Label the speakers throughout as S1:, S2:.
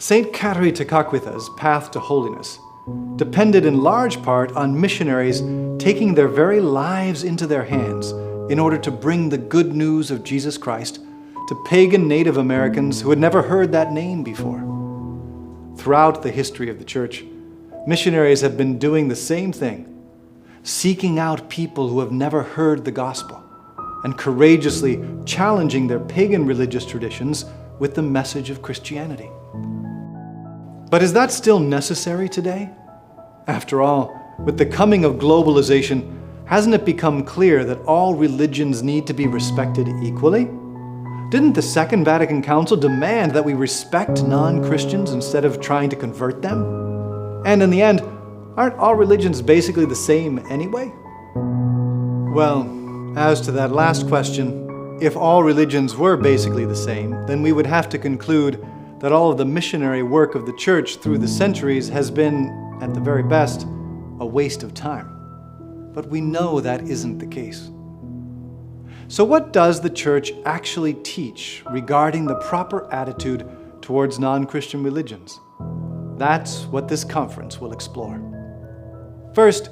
S1: Saint Ketari Tekakwitha's path to holiness depended in large part on missionaries taking their very lives into their hands in order to bring the good news of Jesus Christ to pagan Native Americans who had never heard that name before. Throughout the history of the Church, missionaries have been doing the same thing, seeking out people who have never heard the gospel and courageously challenging their pagan religious traditions with the message of Christianity. But is that still necessary today? After all, with the coming of globalization, hasn't it become clear that all religions need to be respected equally? Didn't the Second Vatican Council demand that we respect non-Christians instead of trying to convert them? And in the end, aren't all religions basically the same anyway? Well, as to that last question, if all religions were basically the same, then we would have to conclude that all of the missionary work of the Church through the centuries has been, at the very best, a waste of time. But we know that isn't the case. So what does the Church actually teach regarding the proper attitude towards non-Christian religions? That's what this conference will explore. First,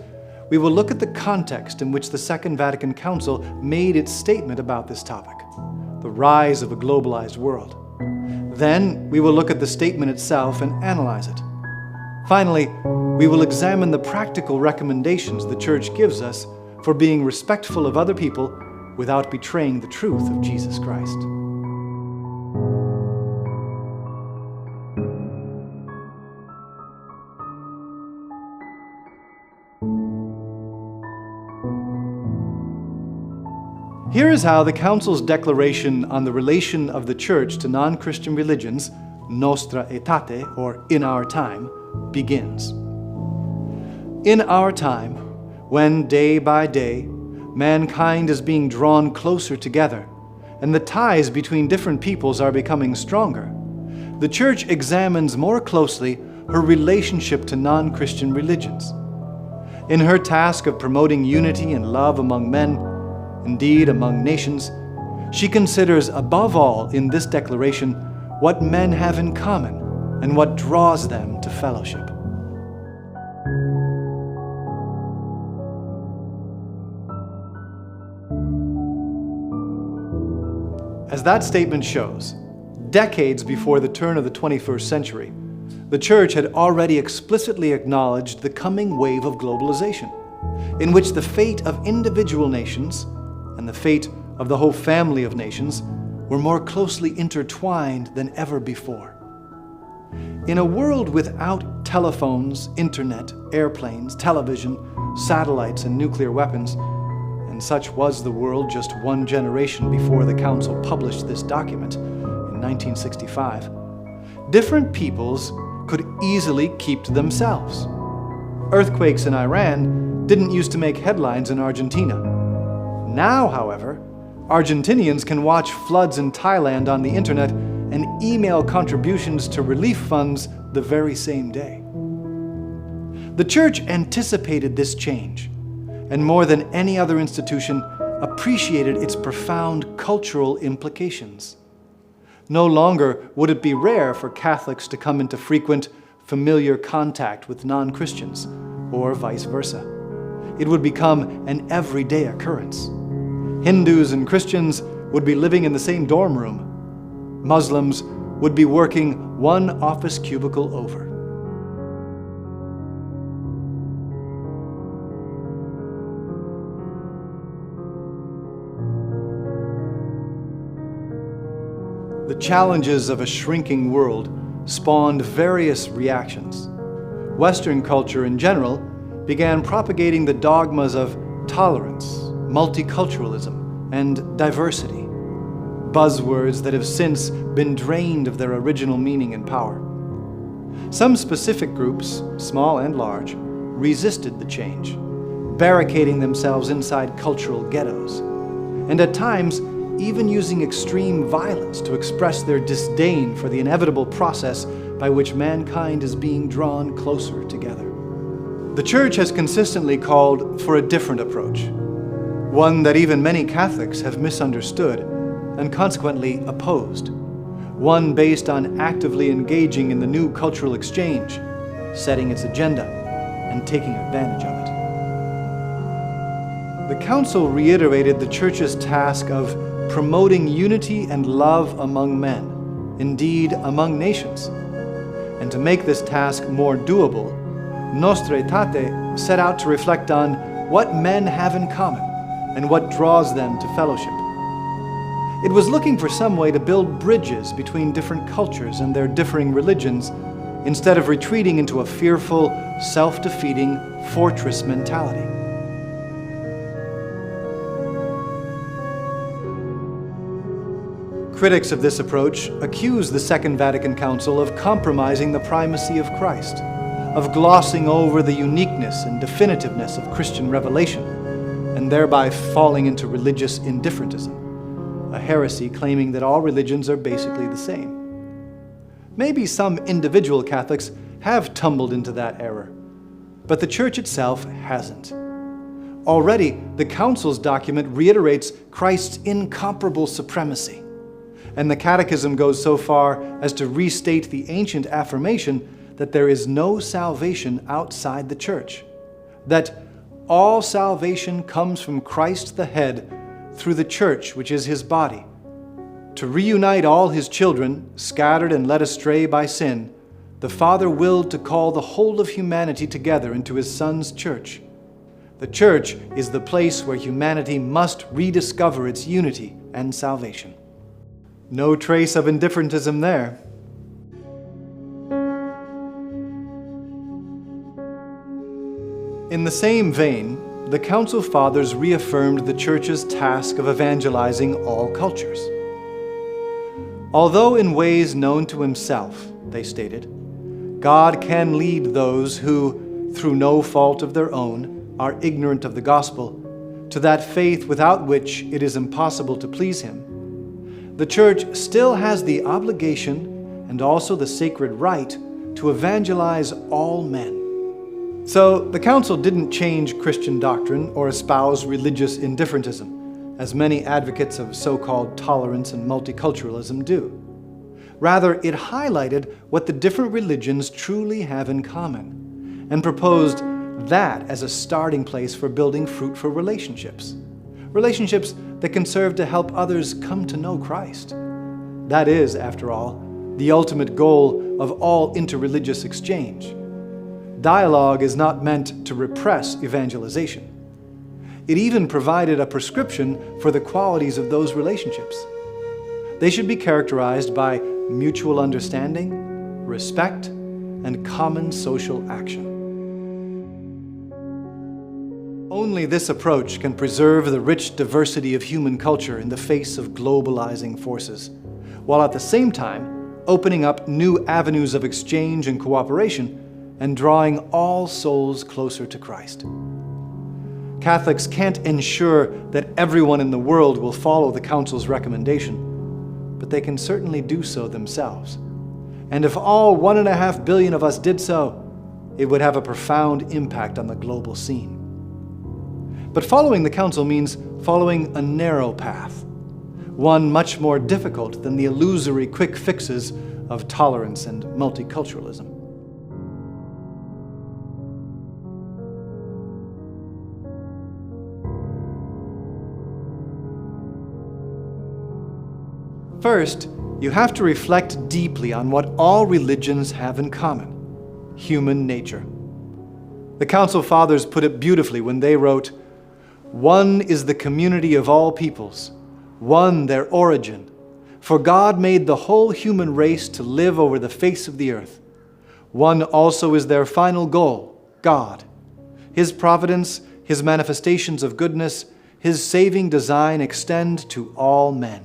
S1: we will look at the context in which the Second Vatican Council made its statement about this topic, the rise of a globalized world. Then, we will look at the statement itself and analyze it. Finally, we will examine the practical recommendations the Church gives us for being respectful of other people without betraying the truth of Jesus Christ. Here is how the Council's declaration on the relation of the Church to non-Christian religions, Nostra Aetate, or in our time, begins. In our time, when day by day, mankind is being drawn closer together, and the ties between different peoples are becoming stronger, the Church examines more closely her relationship to non-Christian religions. In her task of promoting unity and love among men, indeed among nations, she considers above all in this declaration what men have in common and what draws them to fellowship. As that statement shows, decades before the turn of the 21st century, the Church had already explicitly acknowledged the coming wave of globalization, in which the fate of individual nations and the fate of the whole family of nations were more closely intertwined than ever before. In a world without telephones, internet, airplanes, television, satellites, and nuclear weapons, and such was the world just one generation before the Council published this document in 1965, different peoples could easily keep to themselves. Earthquakes in Iran didn't used to make headlines in Argentina. Now, however, Argentinians can watch floods in Thailand on the internet and email contributions to relief funds the very same day. The Church anticipated this change, and more than any other institution, appreciated its profound cultural implications. No longer would it be rare for Catholics to come into frequent, familiar contact with non-Christians, or vice versa. It would become an everyday occurrence. Hindus and Christians would be living in the same dorm room. Muslims would be working one office cubicle over. The challenges of a shrinking world spawned various reactions. Western culture in general began propagating the dogmas of tolerance, multiculturalism, and diversity, buzzwords that have since been drained of their original meaning and power. Some specific groups, small and large, resisted the change, barricading themselves inside cultural ghettos, and at times even using extreme violence to express their disdain for the inevitable process by which mankind is being drawn closer together. The Church has consistently called for a different approach, one that even many Catholics have misunderstood and consequently opposed, one based on actively engaging in the new cultural exchange, setting its agenda, and taking advantage of it. The Council reiterated the Church's task of promoting unity and love among men, indeed among nations. And to make this task more doable, Nostra Aetate set out to reflect on what men have in common and what draws them to fellowship. It was looking for some way to build bridges between different cultures and their differing religions, instead of retreating into a fearful, self-defeating fortress mentality. Critics of this approach accuse the Second Vatican Council of compromising the primacy of Christ, of glossing over the uniqueness and definitiveness of Christian revelation, and thereby falling into religious indifferentism, a heresy claiming that all religions are basically the same. Maybe some individual Catholics have tumbled into that error, but the Church itself hasn't. Already, the Council's document reiterates Christ's incomparable supremacy, and the Catechism goes so far as to restate the ancient affirmation that there is no salvation outside the Church, that all salvation comes from Christ the head through the Church, which is his body. To reunite all his children, scattered and led astray by sin, the Father willed to call the whole of humanity together into his Son's Church. The Church is the place where humanity must rediscover its unity and salvation. No trace of indifferentism there. In the same vein, the Council Fathers reaffirmed the Church's task of evangelizing all cultures. Although in ways known to himself, they stated, God can lead those who, through no fault of their own, are ignorant of the gospel, to that faith without which it is impossible to please him. The Church still has the obligation and also the sacred right to evangelize all men. So the Council didn't change Christian doctrine or espouse religious indifferentism, as many advocates of so-called tolerance and multiculturalism do. Rather, it highlighted what the different religions truly have in common, and proposed that as a starting place for building fruitful relationships. Relationships that can serve to help others come to know Christ. That is, after all, the ultimate goal of all interreligious exchange. Dialogue is not meant to repress evangelization. It even provided a prescription for the qualities of those relationships. They should be characterized by mutual understanding, respect, and common social action. Only this approach can preserve the rich diversity of human culture in the face of globalizing forces, while at the same time opening up new avenues of exchange and cooperation and drawing all souls closer to Christ. Catholics can't ensure that everyone in the world will follow the Council's recommendation, but they can certainly do so themselves. And if all 1.5 billion of us did so, it would have a profound impact on the global scene. But following the Council means following a narrow path, one much more difficult than the illusory quick fixes of tolerance and multiculturalism. First, you have to reflect deeply on what all religions have in common: human nature. The Council Fathers put it beautifully when they wrote, "One is the community of all peoples, one their origin. For God made the whole human race to live over the face of the earth. One also is their final goal, God. His providence, his manifestations of goodness, his saving design extend to all men."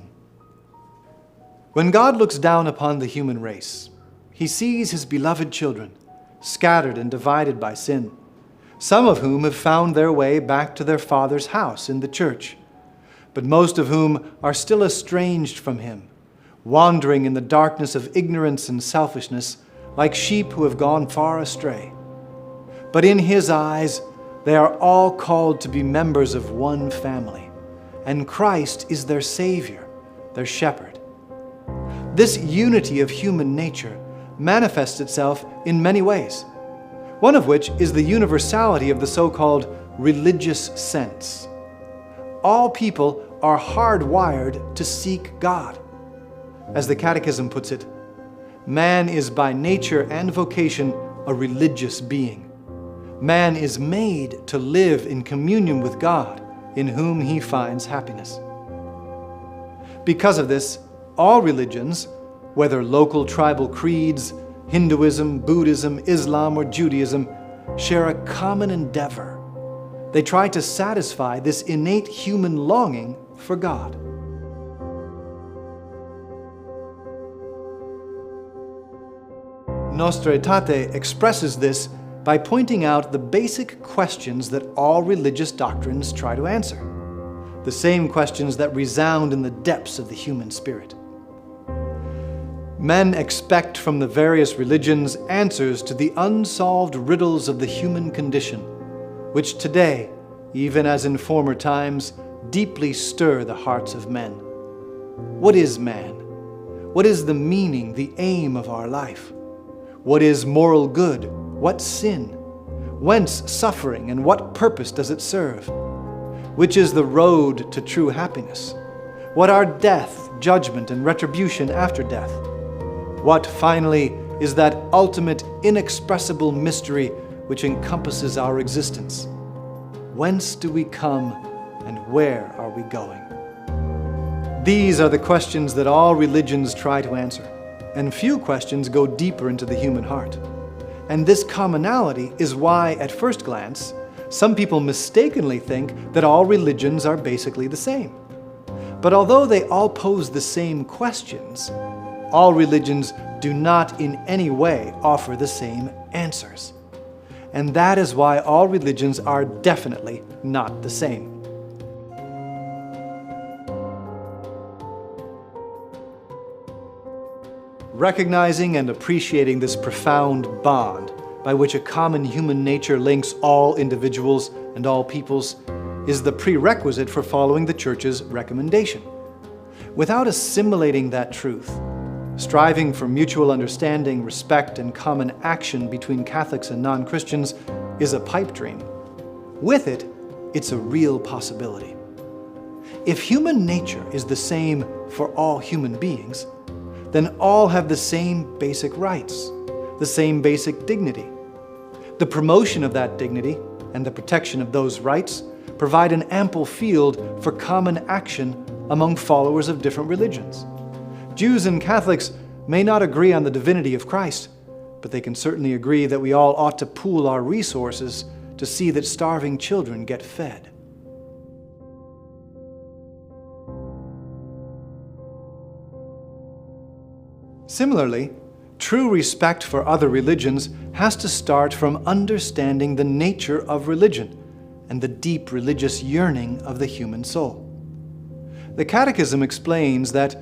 S1: When God looks down upon the human race, he sees his beloved children, scattered and divided by sin, some of whom have found their way back to their Father's house in the Church, but most of whom are still estranged from him, wandering in the darkness of ignorance and selfishness like sheep who have gone far astray. But in his eyes, they are all called to be members of one family, and Christ is their Savior, their shepherd. This unity of human nature manifests itself in many ways, one of which is the universality of the so-called religious sense. All people are hardwired to seek God. As the Catechism puts it, man is by nature and vocation a religious being. Man is made to live in communion with God, in whom he finds happiness. Because of this, all religions, whether local tribal creeds, Hinduism, Buddhism, Islam, or Judaism, share a common endeavor. They try to satisfy this innate human longing for God. Nostra Aetate expresses this by pointing out the basic questions that all religious doctrines try to answer, the same questions that resound in the depths of the human spirit. Men expect from the various religions answers to the unsolved riddles of the human condition, which today, even as in former times, deeply stir the hearts of men. What is man? What is the meaning, the aim of our life? What is moral good? What sin? Whence suffering, and what purpose does it serve? Which is the road to true happiness? What are death, judgment, and retribution after death? What, finally, is that ultimate, inexpressible mystery which encompasses our existence? Whence do we come, and where are we going? These are the questions that all religions try to answer, and few questions go deeper into the human heart. And this commonality is why, at first glance, some people mistakenly think that all religions are basically the same. But although they all pose the same questions, all religions do not in any way offer the same answers. And that is why all religions are definitely not the same. Recognizing and appreciating this profound bond by which a common human nature links all individuals and all peoples is the prerequisite for following the Church's recommendation. Without assimilating that truth, striving for mutual understanding, respect, and common action between Catholics and non-Christians is a pipe dream. With it, it's a real possibility. If human nature is the same for all human beings, then all have the same basic rights, the same basic dignity. The promotion of that dignity and the protection of those rights provide an ample field for common action among followers of different religions. Jews and Catholics may not agree on the divinity of Christ, but they can certainly agree that we all ought to pool our resources to see that starving children get fed. Similarly, true respect for other religions has to start from understanding the nature of religion and the deep religious yearning of the human soul. The Catechism explains that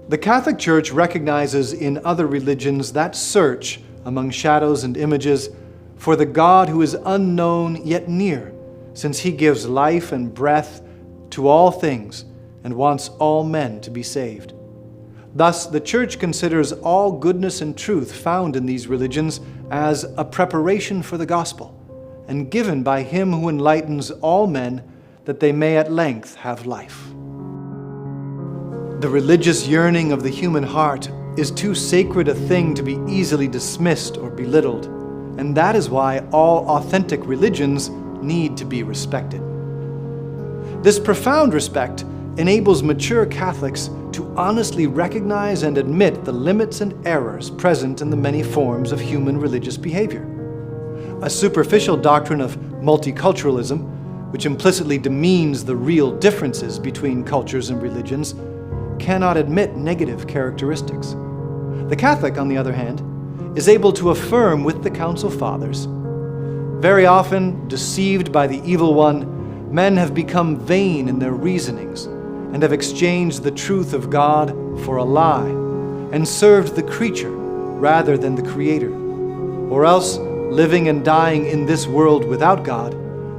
S1: the Catholic Church recognizes in other religions that search among shadows and images for the God who is unknown yet near, since He gives life and breath to all things and wants all men to be saved. Thus, the Church considers all goodness and truth found in these religions as a preparation for the gospel, and given by Him who enlightens all men that they may at length have life. The religious yearning of the human heart is too sacred a thing to be easily dismissed or belittled, and that is why all authentic religions need to be respected. This profound respect enables mature Catholics to honestly recognize and admit the limits and errors present in the many forms of human religious behavior. A superficial doctrine of multiculturalism, which implicitly demeans the real differences between cultures and religions, cannot admit negative characteristics. The Catholic, on the other hand, is able to affirm with the Council Fathers, very often, deceived by the evil one, men have become vain in their reasonings and have exchanged the truth of God for a lie and served the creature rather than the Creator. Or else, living and dying in this world without God,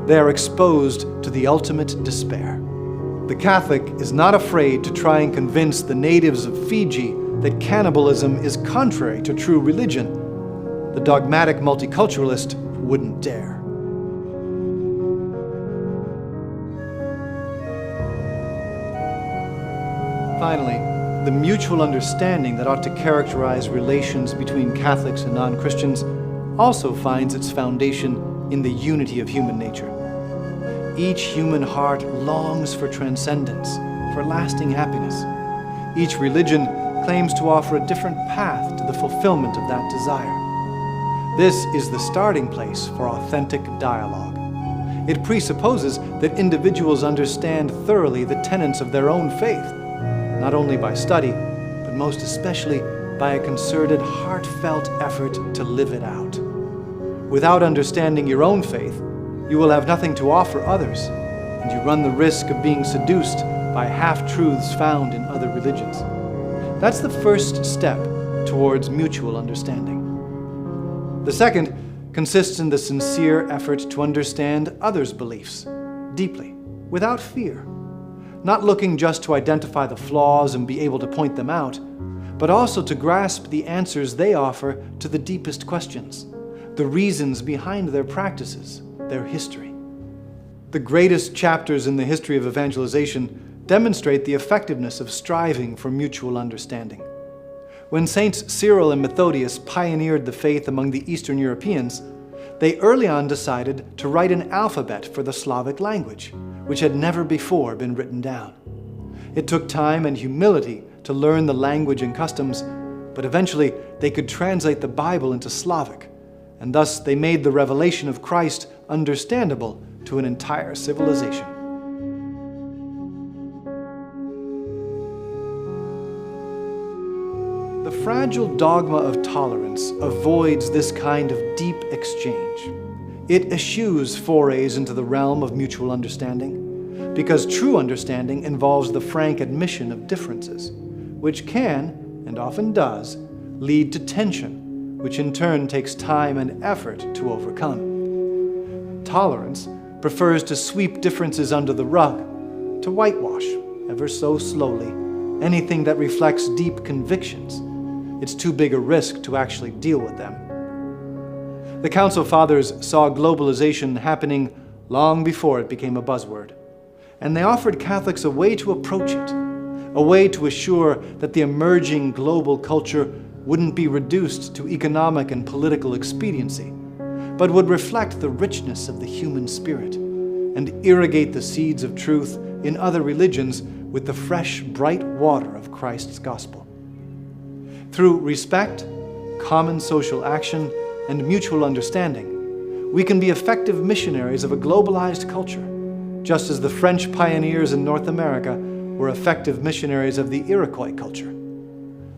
S1: they are exposed to the ultimate despair. The Catholic is not afraid to try and convince the natives of Fiji that cannibalism is contrary to true religion. The dogmatic multiculturalist wouldn't dare. Finally, the mutual understanding that ought to characterize relations between Catholics and non-Christians also finds its foundation in the unity of human nature. Each human heart longs for transcendence, for lasting happiness. Each religion claims to offer a different path to the fulfillment of that desire. This is the starting place for authentic dialogue. It presupposes that individuals understand thoroughly the tenets of their own faith, not only by study, but most especially by a concerted, heartfelt effort to live it out. Without understanding your own faith, you will have nothing to offer others, and you run the risk of being seduced by half-truths found in other religions. That's the first step towards mutual understanding. The second consists in the sincere effort to understand others' beliefs deeply, without fear. Not looking just to identify the flaws and be able to point them out, but also to grasp the answers they offer to the deepest questions, the reasons behind their practices, their history. The greatest chapters in the history of evangelization demonstrate the effectiveness of striving for mutual understanding. When Saints Cyril and Methodius pioneered the faith among the Eastern Europeans, they early on decided to write an alphabet for the Slavic language, which had never before been written down. It took time and humility to learn the language and customs, but eventually they could translate the Bible into Slavic, and thus they made the revelation of Christ understandable to an entire civilization. The fragile dogma of tolerance avoids this kind of deep exchange. It eschews forays into the realm of mutual understanding, because true understanding involves the frank admission of differences, which can, and often does, lead to tension, which in turn takes time and effort to overcome. Tolerance prefers to sweep differences under the rug, to whitewash, ever so slowly, anything that reflects deep convictions. It's too big a risk to actually deal with them. The Council Fathers saw globalization happening long before it became a buzzword, and they offered Catholics a way to approach it, a way to assure that the emerging global culture wouldn't be reduced to economic and political expediency, but would reflect the richness of the human spirit and irrigate the seeds of truth in other religions with the fresh, bright water of Christ's gospel. Through respect, common social action, and mutual understanding, we can be effective missionaries of a globalized culture, just as the French pioneers in North America were effective missionaries of the Iroquois culture.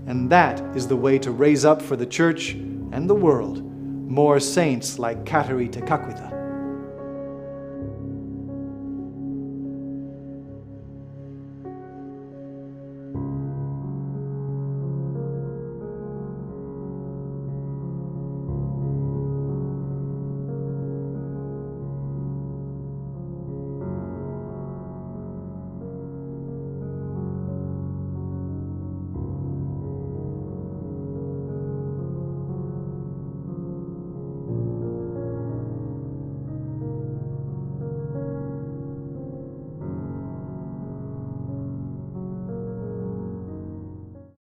S1: And that is the way to raise up for the Church and the world more saints like Ketari Tekakwitha.